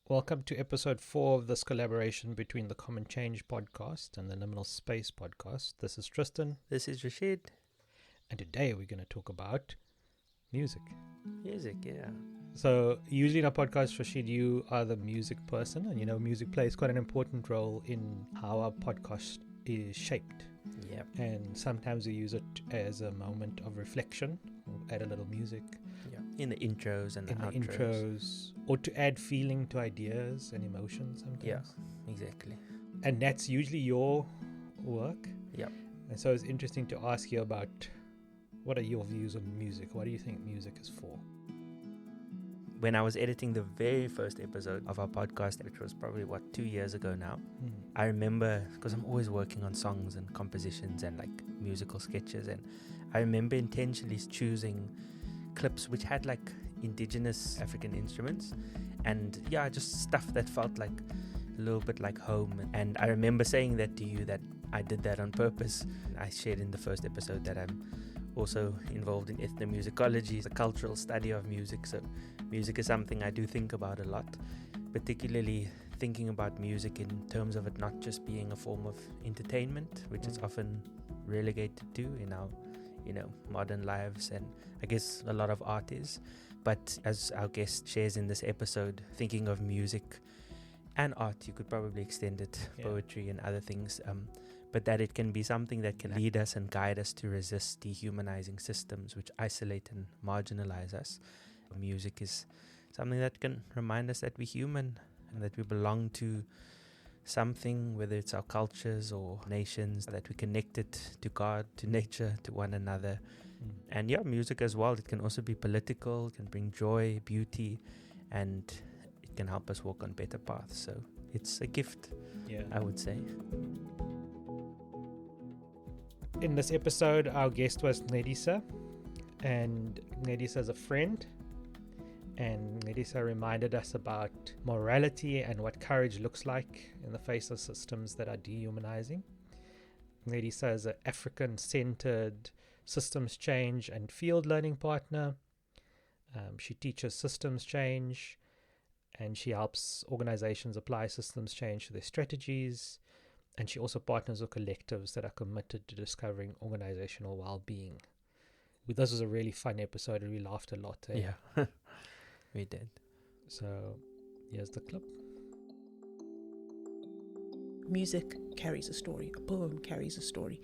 Welcome to episode 4 of this collaboration between the Common Change podcast and the Liminal Space podcast. This is Tristan. This is Rashid. And today we're going to talk about music. Music, yeah. So usually in our podcast, Rashid, you are the music person, and you know music plays quite an important role in how our podcast is shaped. Yep. And sometimes we use it as a moment of reflection, or add a little music. Yeah. In the intros and the outros. In the intros, or to add feeling to ideas and emotions sometimes. Yeah, exactly. And that's usually your work. Yep. And so it's interesting to ask you about what are your views on music? What do you think music is for? When I was editing the very first episode of our podcast, which was probably 2 years ago now, I remember, because I'm always working on songs and compositions and like musical sketches, and I remember intentionally choosing clips which had like indigenous African instruments and just stuff that felt like a little bit like home. And I remember saying that to you, that I did that on purpose. I shared in the first episode that I'm also involved in ethnomusicology, the cultural study of music. So music is something I do think about a lot, particularly thinking about music in terms of it not just being a form of entertainment, which is often relegated to in our modern lives, and I guess a lot of art is. But as our guest shares in this episode, thinking of music and art, you could probably extend it, poetry and other things, but that it can be something that can lead us and guide us to resist dehumanizing systems which isolate and marginalize us. Music is something that can remind us that we're human and that we belong to something, whether it's our cultures or nations, that we connected to God, to nature, to one another. And music as well, it can also be political, it can bring joy, beauty, and it can help us walk on better paths. So it's a gift, I would say. In this episode, our guest was Ncedisa, and Ncedisa is a friend, and Ncedisa reminded us about morality and what courage looks like in the face of systems that are dehumanizing. Ncedisa is an African-centered systems change and field learning partner. She teaches systems change, and she helps organizations apply systems change to their strategies. And she also partners with collectives that are committed to discovering organizational well-being. This was a really fun episode, and we laughed a lot. Yeah, we did. So here's the clip. Music carries a story. A poem carries a story.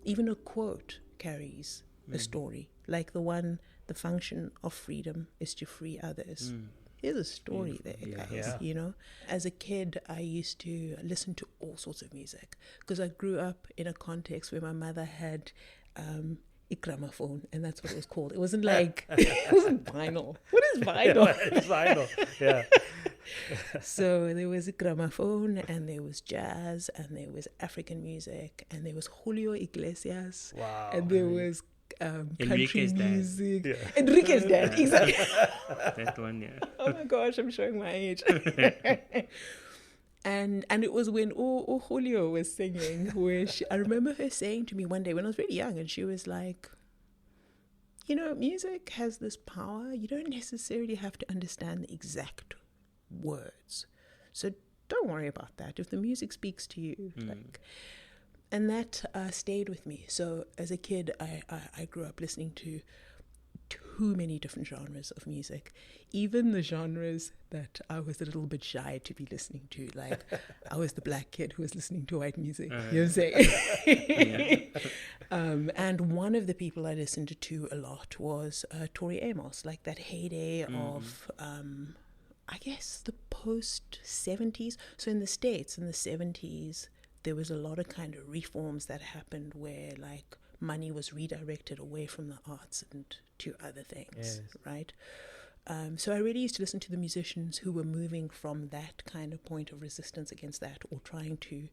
Even a quote carries a story. Like the function of freedom is to free others. There's a story there, guys, you know. As a kid, I used to listen to all sorts of music because I grew up in a context where my mother had a gramophone, and that's what it was called. It wasn't like, it wasn't vinyl. What is vinyl? It's vinyl, yeah. So there was a gramophone, and there was jazz, and there was African music, and there was Julio Iglesias, and there was country music. Yeah. Enrique's dad, exactly. That one, yeah. Oh my gosh, I'm showing my age. And it was when Julio was singing, where I remember her saying to me one day when I was really young, and she was like, you know, music has this power. You don't necessarily have to understand the exact words. So don't worry about that. If the music speaks to you, and that stayed with me. So as a kid, I grew up listening to too many different genres of music, even the genres that I was a little bit shy to be listening to. Like I was the black kid who was listening to white music. You know what I'm saying? And one of the people I listened to a lot was Tori Amos, like that heyday of I guess the post-70s. So in the States, in the 70s, there was a lot of kind of reforms that happened where like money was redirected away from the arts and to other things, right? So I really used to listen to the musicians who were moving from that kind of point of resistance against that, or trying to,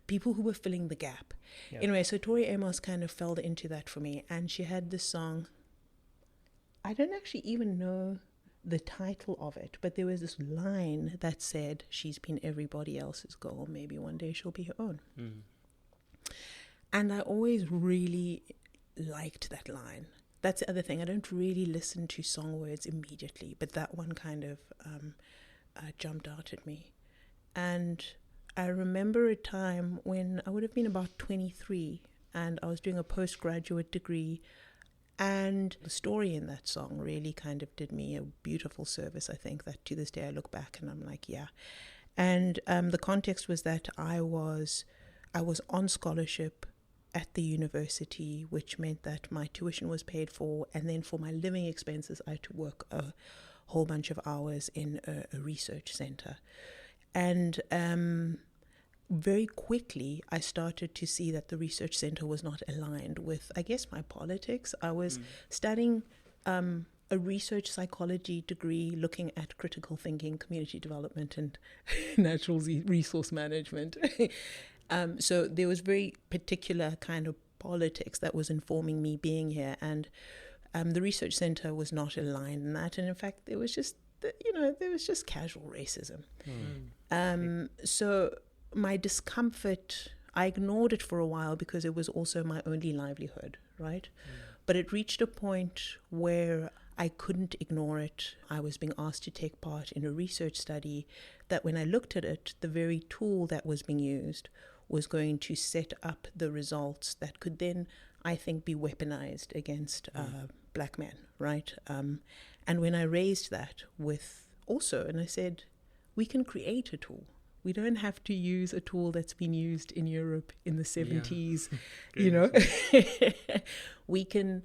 people who were filling the gap. Yeah. Anyway, so Tori Amos kind of fell into that for me, and she had this song, I don't actually even know the title of it, but there was this line that said, she's been everybody else's goal, maybe one day she'll be her own. And I always really liked that line. that's the other thing. I don't really listen to song words immediately, but that one kind of jumped out at me. And I remember a time when I would have been about 23 and I was doing a postgraduate degree, and the story in that song really kind of did me a beautiful service. I think that to this day I look back and I'm like, yeah. And the context was that I was on scholarship at the university, which meant that my tuition was paid for, and then for my living expenses I had to work a whole bunch of hours in a research center. And very quickly I started to see that the research center was not aligned with, I guess, my politics. I was studying a research psychology degree looking at critical thinking, community development, and natural resource management. So there was very particular kind of politics that was informing me being here, and the research center was not aligned in that. And in fact, there was just casual racism. So my discomfort, I ignored it for a while because it was also my only livelihood, right? But it reached a point where I couldn't ignore it. I was being asked to take part in a research study that, when I looked at it, the very tool that was being used was going to set up the results that could then, I think, be weaponized against black men, right? And when I raised that and I said, we can create a tool. We don't have to use a tool that's been used in Europe in the 70s, you know. we can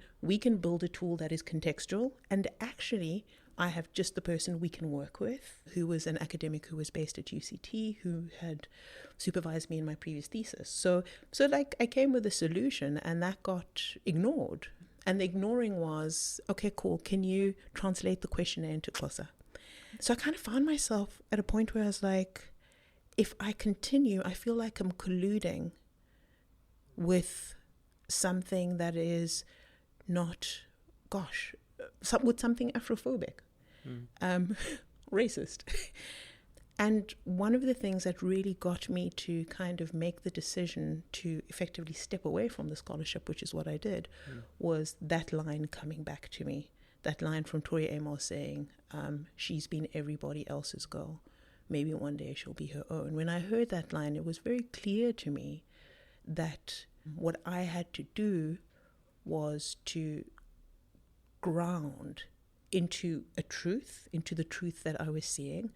build a tool that is contextual. And actually, I have just the person we can work with, who was an academic who was based at UCT, who had supervised me in my previous thesis. So like I came with a solution, and that got ignored. And the ignoring was, okay, cool, can you translate the questionnaire into Xhosa? So I kind of found myself at a point where I was like, if I continue, I feel like I'm colluding with something that is not, with something afrophobic, racist. And one of the things that really got me to kind of make the decision to effectively step away from the scholarship, which is what I did, was that line coming back to me. That line from Tori Amos saying, she's been everybody else's girl. Maybe one day she'll be her own. When I heard that line, it was very clear to me that what I had to do was to ground into the truth that I was seeing,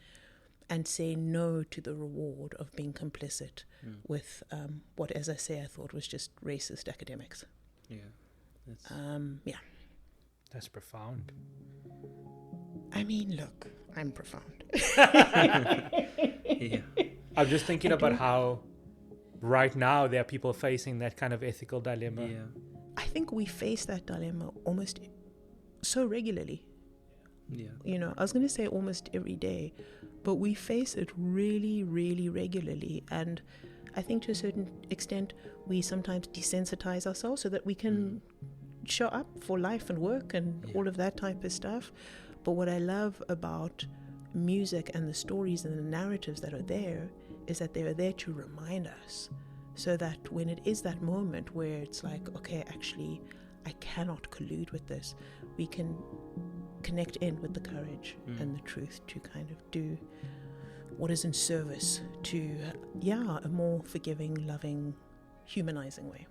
and say no to the reward of being complicit with what, as I say, I thought was just racist academics. That's profound. I mean, look, I'm profound. I'm just thinking about how right now there are people facing that kind of ethical dilemma. I think we face that dilemma almost so regularly. You know, I was going to say almost every day, but we face it really, really regularly. And I think to a certain extent, we sometimes desensitize ourselves so that we can show up for life and work and all of that type of stuff. But what I love about music and the stories and the narratives that are there is that they are there to remind us, so that when it is that moment where it's like, okay, actually, I cannot collude with this, we can connect in with the courage and the truth to kind of do what is in service to, a more forgiving, loving, humanizing way.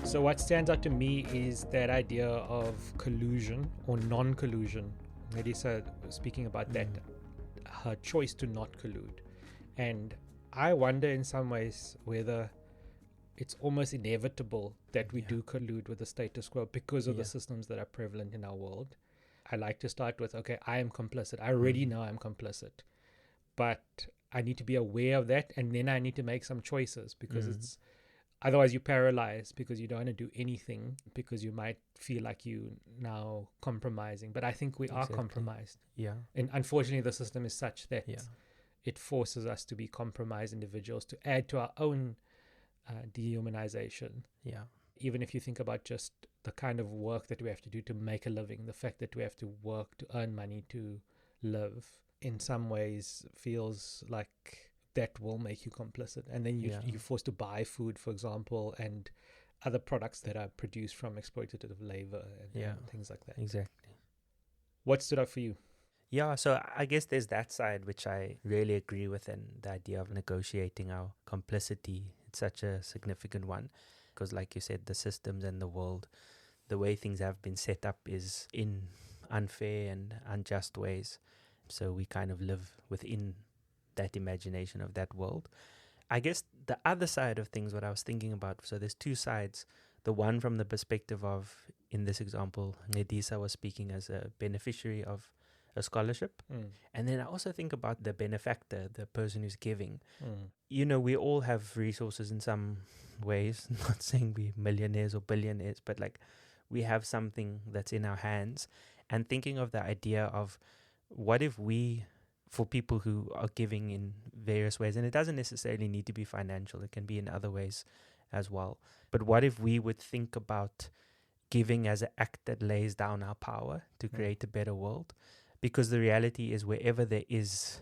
So what stands out to me is that idea of collusion or non-collusion. Ncedisa speaking about that, her choice to not collude. And I wonder in some ways whether it's almost inevitable that we do collude with the status quo because of the systems that are prevalent in our world. I like to start with, okay, I am complicit. I already know I'm complicit. But I need to be aware of that, and then I need to make some choices, because it's otherwise you're paralyzed because you don't want to do anything because you might feel like you now compromising. But I think we are compromised. And unfortunately the system is such that it forces us to be compromised individuals, to add to our own dehumanization. Yeah. Even if you think about just the kind of work that we have to do to make a living, the fact that we have to work to earn money to live, in some ways feels like that will make you complicit. And then you're forced to buy food, for example, and other products that are produced from exploitative labor and things like that. Exactly. What stood out for you? Yeah, so I guess there's that side which I really agree with, and the idea of negotiating our complicity. It's such a significant one because, like you said, the systems and the world, the way things have been set up is in unfair and unjust ways. So we kind of live within that imagination of that world. I guess the other side of things, what I was thinking about, so there's two sides. The one from the perspective of, in this example, Ncedisa was speaking as a beneficiary of a scholarship. And then I also think about the benefactor, the person who's giving. You know, we all have resources in some ways, not saying we're millionaires or billionaires, but like we have something that's in our hands. And thinking of the idea of what if we, for people who are giving in various ways, and it doesn't necessarily need to be financial, it can be in other ways as well. But what if we would think about giving as an act that lays down our power to create a better world? Because the reality is wherever there is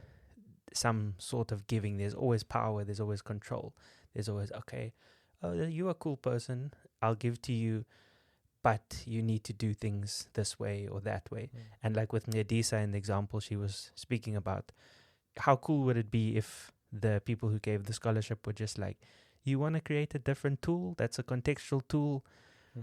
some sort of giving, there's always power, there's always control. There's always, okay, oh, you're a cool person, I'll give to you, but you need to do things this way or that way. And like with Ncedisa in the example she was speaking about, how cool would it be if the people who gave the scholarship were just like, you want to create a different tool that's a contextual tool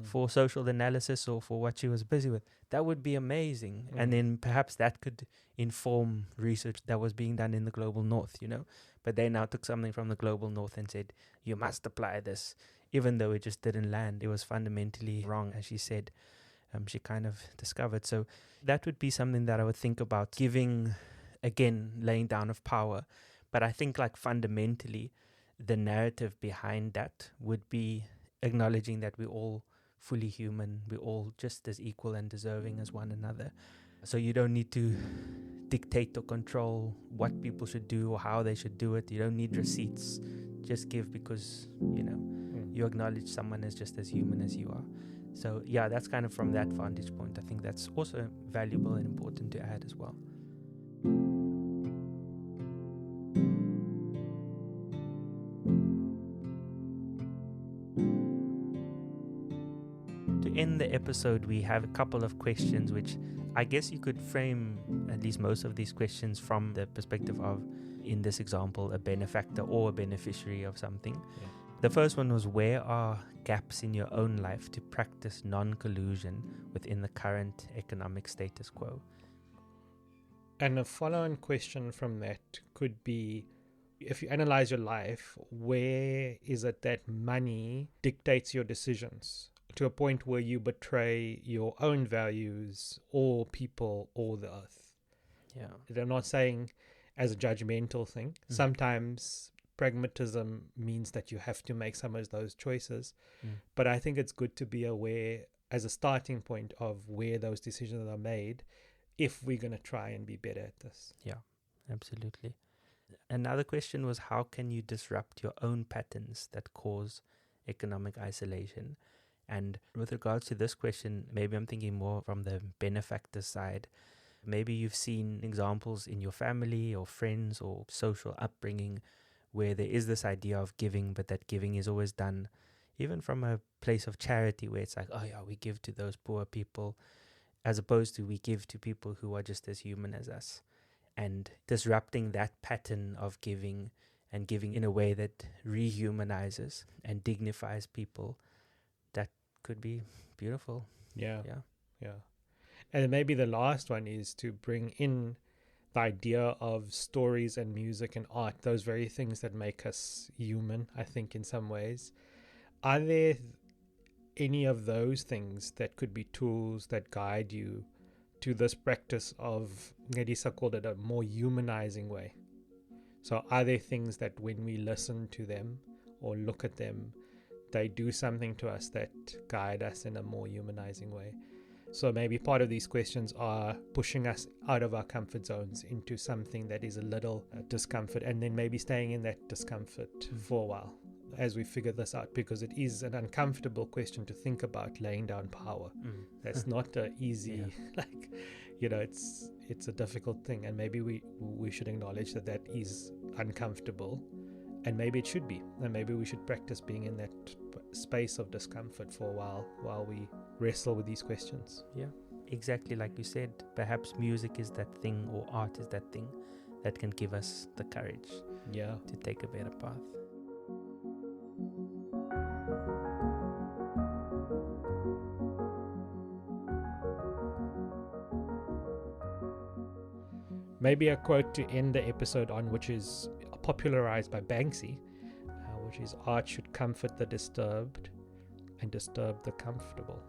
for social analysis or for what she was busy with? That would be amazing. And then perhaps that could inform research that was being done in the global north, you know. But they now took something from the global north and said, you must apply this, even though it just didn't land. It was fundamentally wrong, as she said. She kind of discovered. So that would be something that I would think about, giving, again, laying down of power. But I think like fundamentally, the narrative behind that would be acknowledging that we're all fully human, we're all just as equal and deserving as one another. So you don't need to dictate or control what people should do or how they should do it. You don't need receipts. Just give because, you know, you acknowledge someone as just as human as you are. So yeah, that's kind of from that vantage point. I think that's also valuable and important to add as well. To end the episode, we have a couple of questions which I guess you could frame at least most of these questions from the perspective of, in this example, a benefactor or a beneficiary of something. The first one was, where are gaps in your own life to practice non-collusion within the current economic status quo? And a follow-on question from that could be, if you analyze your life, where is it that money dictates your decisions to a point where you betray your own values or people or the earth? Yeah. They're not saying as a judgmental thing. Sometimes pragmatism means that you have to make some of those choices. But I think it's good to be aware as a starting point of where those decisions are made if we're going to try and be better at this. Yeah, absolutely. Another question was, how can you disrupt your own patterns that cause economic isolation? And with regards to this question, maybe I'm thinking more from the benefactor side. Maybe you've seen examples in your family or friends or social upbringing where there is this idea of giving, but that giving is always done even from a place of charity, where it's like, oh yeah, we give to those poor people, as opposed to we give to people who are just as human as us. And disrupting that pattern of giving, and giving in a way that rehumanizes and dignifies people, that could be beautiful. Yeah. And then maybe the last one is to bring in the idea of stories and music and art, those very things that make us human, I think, in some ways. Are there any of those things that could be tools that guide you to this practice of, Ncedisa called it, a more humanizing way? So are there things that when we listen to them or look at them, they do something to us that guide us in a more humanizing way? So maybe part of these questions are pushing us out of our comfort zones into something that is a little discomfort, and then maybe staying in that discomfort for a while as we figure this out, because it is an uncomfortable question to think about, laying down power. That's not an easy like, you know, it's a difficult thing, and maybe we should acknowledge that is uncomfortable, and maybe it should be, and maybe we should practice being in that space of discomfort for a while we wrestle with these questions. Yeah, exactly like you said, perhaps music is that thing, or art is that thing that can give us the courage to take a better path. Maybe a quote to end the episode on, which is popularized by Banksy, which is, art should comfort the disturbed and disturb the comfortable.